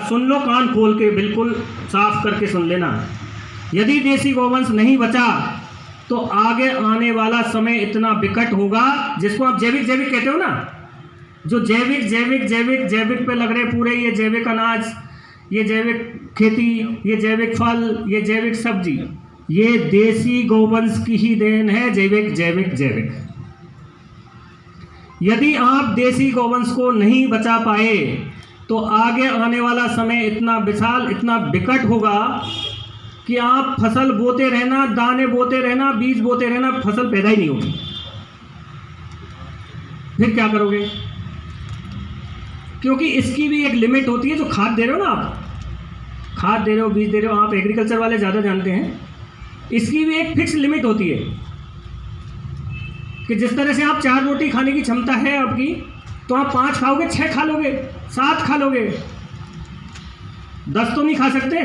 सुन लो कान खोल के, बिल्कुल साफ करके सुन लेना। यदि देसी गौवंश नहीं बचा तो आगे आने वाला समय इतना विकट होगा, जिसको आप जैविक जैविक कहते हो ना, जो जैविक जैविक जैविक जैविक पे लग रहे पूरे, ये जैविक अनाज, ये जैविक खेती, ये जैविक फल, ये जैविक सब्जी, ये देसी गौवंश की ही देन है। जैविक जैविक जैविक। यदि आप देसी गौवंश को नहीं बचा पाए तो आगे आने वाला समय इतना विशाल, इतना विकट होगा कि आप फसल बोते रहना, दाने बोते रहना, बीज बोते रहना, फसल पैदा ही नहीं होगी। फिर क्या करोगे? क्योंकि इसकी भी एक लिमिट होती है। जो खाद दे रहे हो ना आप, खाद दे रहे हो, बीज दे रहे हो, आप एग्रीकल्चर वाले ज़्यादा जानते हैं, इसकी भी एक फिक्स लिमिट होती है कि जिस तरह से आप 4 रोटी खाने की क्षमता है आपकी, तो आप 5 खाओगे, 6 खा लोगे, 7 खा लोगे, 10 तो नहीं खा सकते।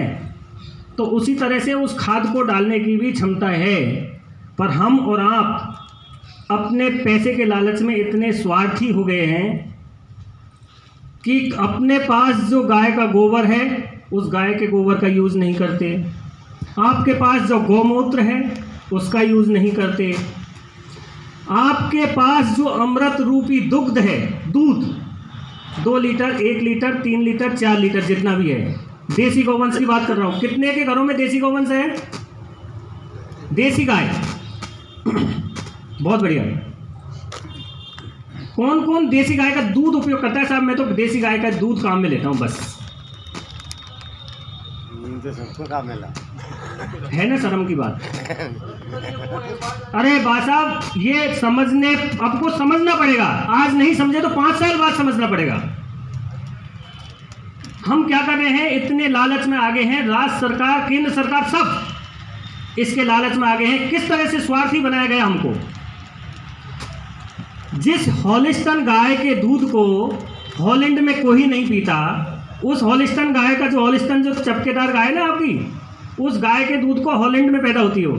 तो उसी तरह से उस खाद को डालने की भी क्षमता है। पर हम और आप अपने पैसे के लालच में इतने स्वार्थी हो गए हैं कि अपने पास जो गाय का गोबर है उस गाय के गोबर का यूज़ नहीं करते, आपके पास जो गौमूत्र है उसका यूज़ नहीं करते, आपके पास जो अमृत रूपी दुग्ध है, दूध 2 लीटर, 1 लीटर, 3 लीटर, 4 लीटर जितना भी है, देसी गौवंश की बात कर रहा हूँ। कितने के घरों में देसी गौवंश है? देसी गाय बहुत बढ़िया। कौन कौन देसी गाय का दूध उपयोग करता है? साहब मैं तो देसी गाय का दूध काम में लेता हूँ बस। तो सबको काम मिला है ना शर्म की बात? अरे बा साहब, ये समझने, आपको समझना पड़ेगा। आज नहीं समझे तो 5 साल बाद समझना पड़ेगा। हम क्या कर रहे हैं? इतने लालच में आगे हैं, राज्य सरकार, केंद्र सरकार, सब इसके लालच में आगे हैं। किस तरह से स्वार्थी बनाया गया हमको। जिस हॉलिस्टन गाय के दूध को हॉलैंड में कोई नहीं पीता, उस हॉलिस्टन गाय का, जो हॉलिस्टन जो चपकेदार गाय ना आपकी, उस गाय के दूध को हॉलैंड में पैदा होती हो,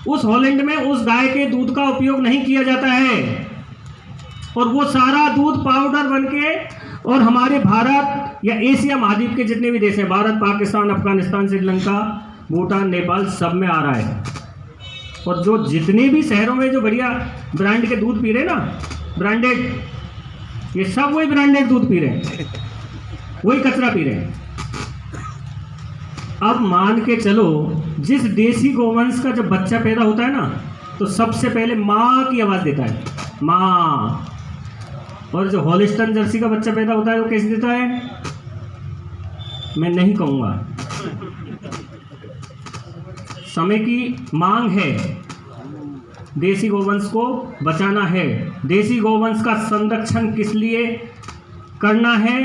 उस हॉलैंड में उस गाय के दूध का उपयोग नहीं किया जाता है, और वो सारा दूध पाउडर बनके और हमारे भारत या एशिया महाद्वीप के जितने भी देश हैं, भारत, पाकिस्तान, अफगानिस्तान, श्रीलंका, भूटान, नेपाल, सब में आ रहा है। और जो जितने भी शहरों में जो बढ़िया ब्रांड के दूध पी रहे ना, ब्रांडेड, ये सब वही ब्रांडेड दूध पी रहे हैं, वही कचरा पी रहे हैं। अब मान के चलो, जिस देसी गौवंश का जब बच्चा पैदा होता है ना, तो सबसे पहले माँ की आवाज़ देता है, माँ। और जो हॉलिस्टन जर्सी का बच्चा पैदा होता है वो कैसे देता है? मैं नहीं कहूँगा। समय की मांग है, देसी गौवंश को बचाना है। देसी गौवंश का संरक्षण किस लिए करना है,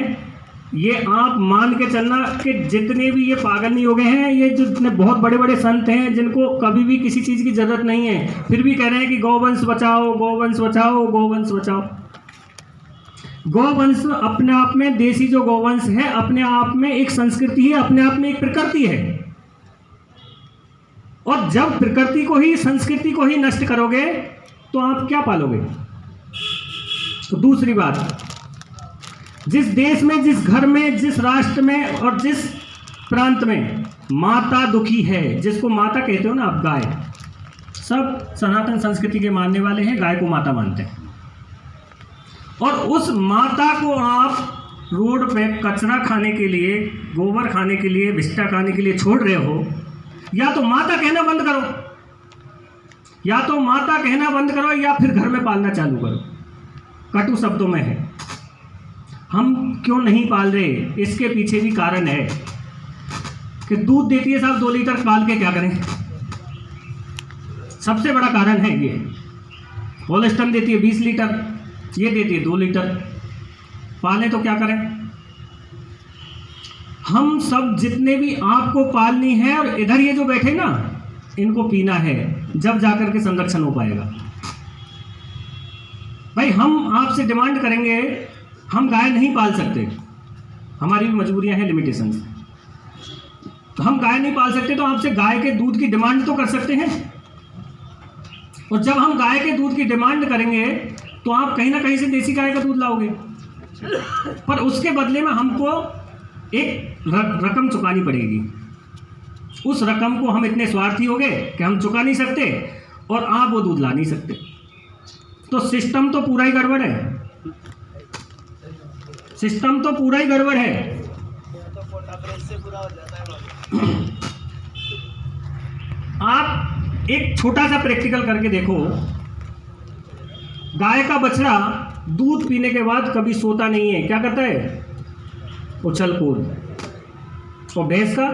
ये आप मान के चलना कि जितने भी ये पागल नहीं हो गए हैं, ये जो जितने बहुत बड़े बड़े संत हैं जिनको कभी भी किसी चीज़ की ज़रूरत नहीं है, फिर भी कह रहे हैं कि गौवंश बचाओ, गौवंश बचाओ, गौवंश बचाओ। गौवंश अपने आप में, देसी जो गौवंश है अपने आप में एक संस्कृति है, अपने आप में एक प्रकृति है। और जब प्रकृति को ही, संस्कृति को ही नष्ट करोगे तो आप क्या पालोगे? तो दूसरी बात, जिस देश में, जिस घर में, जिस राष्ट्र में और जिस प्रांत में माता दुखी है, जिसको माता कहते हो ना आप, गाय, सब सनातन संस्कृति के मानने वाले हैं, गाय को माता मानते हैं। और उस माता को आप रोड पे कचरा खाने के लिए, गोबर खाने के लिए, भिष्टा खाने के लिए छोड़ रहे हो। या तो माता कहना बंद करो, या तो माता कहना बंद करो, या फिर घर में पालना चालू करो। कटु शब्दों में है। हम क्यों नहीं पाल रहे? इसके पीछे भी कारण है कि दूध देती है साहब 2 लीटर, पाल के क्या करें? सबसे बड़ा कारण है ये। होलिस्टन देती है 20 लीटर, ये देती है 2 लीटर, पालें तो क्या करें? हम सब जितने भी आपको पालनी है, और इधर ये जो बैठे ना, इनको पीना है, जब जाकर के संरक्षण हो पाएगा। भाई हम आपसे डिमांड करेंगे, हम गाय नहीं पाल सकते, हमारी भी मजबूरियां हैं, लिमिटेशंस। तो हम गाय नहीं पाल सकते, तो आपसे गाय के दूध की डिमांड तो कर सकते हैं। और जब हम गाय के दूध की डिमांड करेंगे तो आप कहीं ना कहीं से देसी गाय का दूध लाओगे, पर उसके बदले में हमको एक रकम चुकानी पड़ेगी। उस रकम को हम इतने स्वार्थी हो गए कि हम चुका नहीं सकते और आप वो दूध ला नहीं सकते। तो सिस्टम तो पूरा ही गड़बड़ है, सिस्टम तो पूरा ही गड़बड़ है। आप एक छोटा सा प्रैक्टिकल करके देखो, गाय का बछड़ा दूध पीने के बाद कभी सोता नहीं है, क्या करता है? उछल कूद। और भैंस का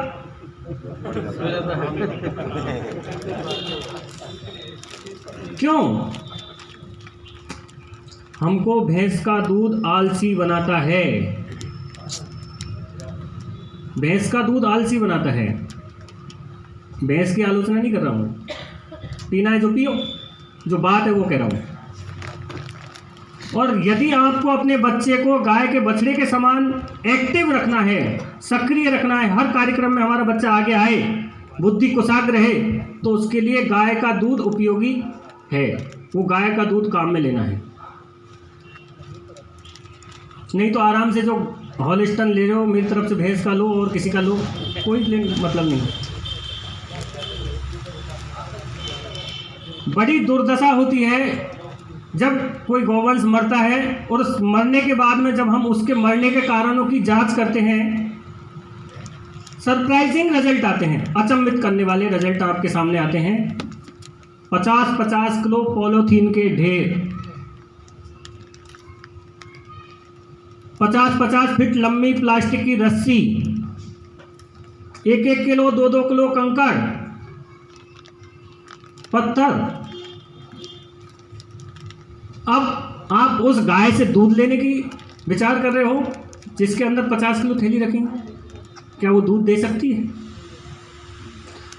क्यों? हमको भैंस का दूध आलसी बनाता है, भैंस का दूध आलसी बनाता है। भैंस की आलोचना नहीं कर रहा हूँ, पीना है जो पियो, जो बात है वो कह रहा हूँ। और यदि आपको अपने बच्चे को गाय के बछड़े के समान एक्टिव रखना है, सक्रिय रखना है, हर कार्यक्रम में हमारा बच्चा आगे आए, बुद्धि कुशाग्र रहे, तो उसके लिए गाय का दूध उपयोगी है। वो गाय का दूध काम में लेना है। नहीं तो आराम से जो हॉलिस्टन ले रहे हो, मेरी तरफ से भैंस का लो और किसी का लो, कोई मतलब नहीं। बड़ी दुर्दशा होती है जब कोई गौवंश मरता है और उस मरने के बाद में जब हम उसके मरने के कारणों की जांच करते हैं, सरप्राइजिंग रिजल्ट आते हैं, अचंभित करने वाले रिजल्ट आपके सामने आते हैं। 50-50 किलो पॉलीथीन के ढेर, 50-50 फीट लंबी प्लास्टिक की रस्सी, 1-1 किलो 2-2 किलो कंकड़ पत्थर। अब आप उस गाय से दूध लेने की विचार कर रहे हो जिसके अंदर 50 किलो थैली रखेंगे, क्या वो दूध दे सकती है?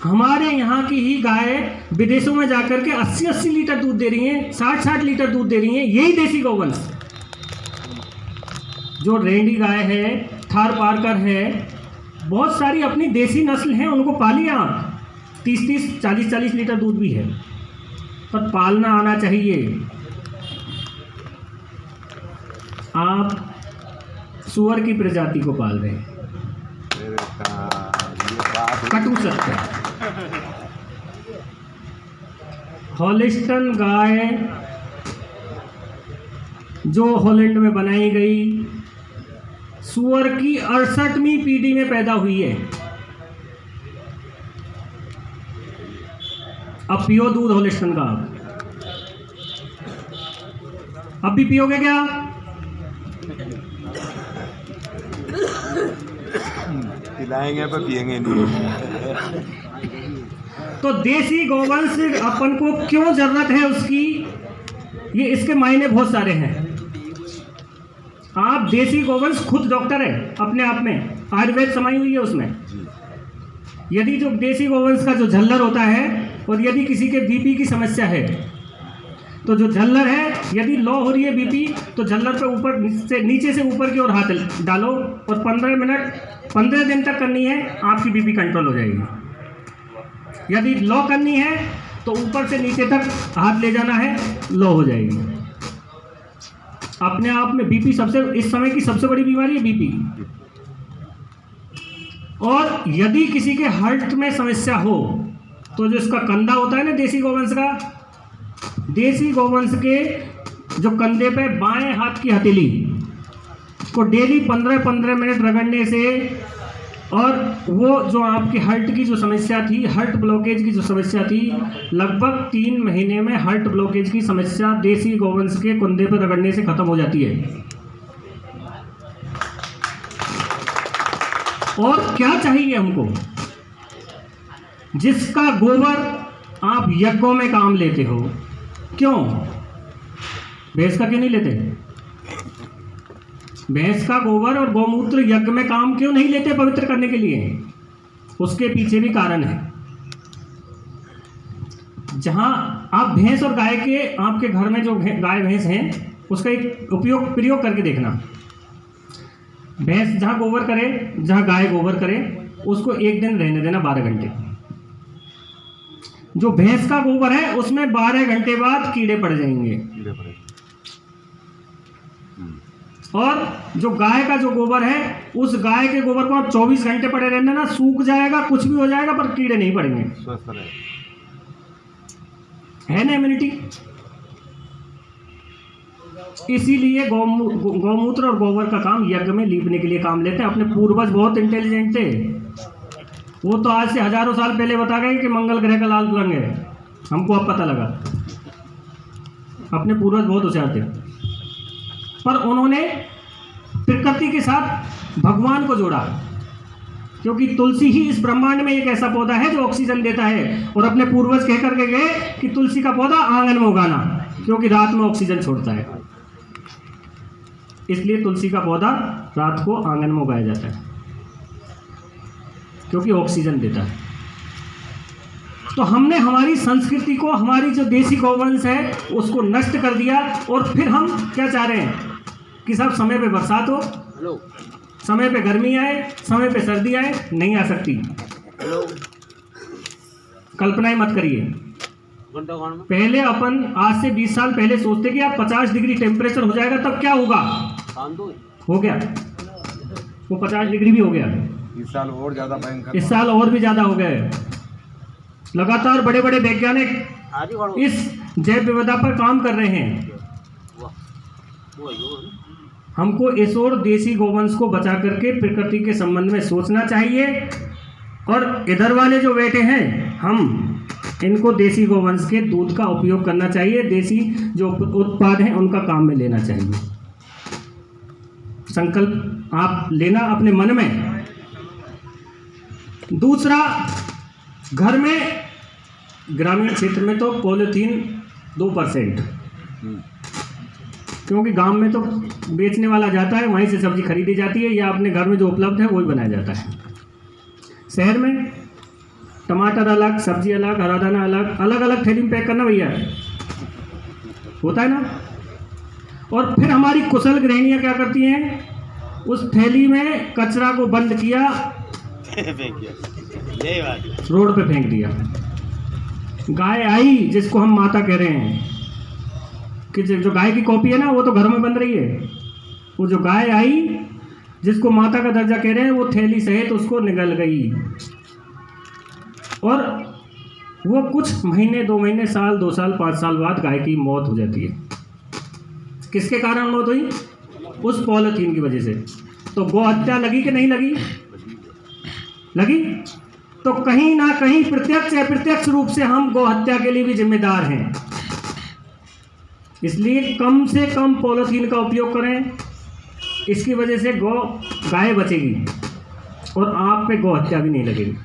हमारे यहाँ की ही गाय विदेशों में जाकर के 80-80 लीटर दूध दे रही हैं, 60-60 लीटर दूध दे रही हैं। यही देसी गौवंश, जो रेंडी गाय है, थार पारकर है, बहुत सारी अपनी देसी नस्ल हैं, उनको पालिए आप। 30-30, 40-40 लीटर दूध भी है, पर पालना आना चाहिए। आप सुअर की प्रजाति को पाल रहे हैं, कटु सत्य। हॉलिस्टन गाय जो हॉलैंड में बनाई गई, सुअर की 68वीं पीढ़ी में पैदा हुई है। अब पियो दूध हॉलिस्टन का, अब भी पियोगे क्या? पिलाएंगे पर पिएंगे नहीं। तो देसी गौवंश अपन को क्यों जरूरत है उसकी? ये इसके मायने बहुत सारे हैं। आप देसी गौवंश खुद डॉक्टर है अपने आप में, आयुर्वेद समाई हुई है उसमें। यदि जो देसी गौवंश का जो झल्लर होता है, और यदि किसी के बीपी की समस्या है, तो जो झल्लर है, यदि लो हो रही है बीपी, तो झल्लर पे ऊपर से नीचे से ऊपर की ओर हाथ डालो और 15 दिन तक करनी है, आपकी बीपी कंट्रोल हो जाएगी। यदि लो करनी है तो ऊपर से नीचे तक हाथ ले जाना है, लो हो जाएगी। अपने आप में बीपी इस समय की सबसे बड़ी बीमारी है बीपी। और यदि किसी के हार्ट में समस्या हो, तो जो इसका कंधा होता है ना देसी गौवंश का, देसी गौवंश के जो कंधे पे बाएं हाथ की हथेली को डेली 15-15 मिनट रगड़ने से, और वो जो आपकी हार्ट की जो समस्या थी, हार्ट ब्लॉकेज की जो समस्या थी, लगभग 3 महीने में हार्ट ब्लॉकेज की समस्या देसी गौवंश के कंधे पर रगड़ने से खत्म हो जाती है। और क्या चाहिए हमको? जिसका गोबर आप यज्ञों में काम लेते हो, क्यों भैंस का क्यों नहीं लेते? भैंस का गोबर और गौमूत्र यज्ञ में काम क्यों नहीं लेते पवित्र करने के लिए? उसके पीछे भी कारण है। जहां आप भैंस और गाय के, आपके घर में जो गाय भैंस हैं, उसका एक प्रयोग करके देखना। भैंस जहां गोबर करे, जहां गाय गोबर करे, उसको एक दिन रहने देना 12 घंटे। जो भैंस का गोबर है उसमें 12 घंटे बाद कीड़े पड़ जाएंगे। और जो गाय का जो गोबर है, उस गाय के गोबर को आप 24 घंटे पड़े रहने ना, सूख जाएगा, कुछ भी हो जाएगा, पर कीड़े नहीं पड़ेंगे। स्वस्थ रहे। है ना इम्यूनिटी। इसीलिए गौमूत्र और गोबर का काम यज्ञ में लीपने के लिए काम लेते हैं। अपने पूर्वज बहुत इंटेलिजेंट थे, वो तो आज से हजारों साल पहले बता गए कि मंगल ग्रह का लाल रंग है, हमको अब पता लगा। अपने पूर्वज बहुत होशियार थे, पर उन्होंने प्रकृति के साथ भगवान को जोड़ा, क्योंकि तुलसी ही इस ब्रह्मांड में एक ऐसा पौधा है जो ऑक्सीजन देता है। और अपने पूर्वज कह करके गए कि तुलसी का पौधा आंगन में उगाना, क्योंकि रात में ऑक्सीजन छोड़ता है, इसलिए तुलसी का पौधा रात को आंगन में उगाया जाता है, क्योंकि ऑक्सीजन देता है। तो हमने हमारी संस्कृति को, हमारी जो देसी गौवंश है, उसको नष्ट कर दिया। और फिर हम क्या चाह रहे हैं कि सब समय पे बरसात हो, समय पे गर्मी आए, समय पे सर्दी आए। नहीं आ सकती। कल्पनाएं मत करिए। पहले अपन आज से 20 साल पहले सोचते कि यार 50 डिग्री टेम्परेचर हो जाएगा, तब क्या होगा। हो गया, वो 50 डिग्री भी हो गया। इस साल और ज्यादा भयंकर, इस साल और भी ज्यादा हो गए। लगातार बड़े बड़े वैज्ञानिक इस जैव विविधता पर काम कर रहे हैं। हमको इस और देसी गोवंश को बचा करके प्रकृति के संबंध में सोचना चाहिए। और इधर वाले जो बैठे हैं, हम इनको देसी गोवंश के दूध का उपयोग करना चाहिए, देसी जो उत्पाद हैं उनका काम में लेना चाहिए। संकल्प आप लेना अपने मन में। दूसरा, घर में, ग्रामीण क्षेत्र में तो पॉलीथीन 2%, क्योंकि गांव में तो बेचने वाला जाता है, वहीं से सब्जी खरीदी जाती है, या अपने घर में जो उपलब्ध है वही बनाया जाता है। शहर में टमाटर अलग, सब्जी अलग, हरा दाना अलग, अलग अलग थैली में पैक करना भैया, होता है ना। और फिर हमारी कुशल गृहिणियाँ क्या करती हैं, उस थैली में कचरा को बंद किया, रोड पे फेंक दिया। गाय आई, जिसको हम माता कह रहे हैं, कि जो गाय की कॉपी है ना, वो तो घरों में बन रही है। वो जो गाय आई, जिसको माता का दर्जा कह रहे हैं, वो थैली सहित उसको निगल गई। और वो कुछ महीने, 2 महीने, साल, 2 साल, 5 साल बाद गाय की मौत हो जाती है। किसके कारण मौत हुई? उस पॉलीथीन की वजह से। तो गौ हत्या लगी कि नहीं लगी? लगी। तो कहीं ना कहीं प्रत्यक्ष या अप्रत्यक्ष रूप से हम गौ हत्या के लिए भी जिम्मेदार हैं। इसलिए कम से कम पॉलीथीन का उपयोग करें। इसकी वजह से गाय बचेगी और आप पे गौ हत्या भी नहीं लगेगी।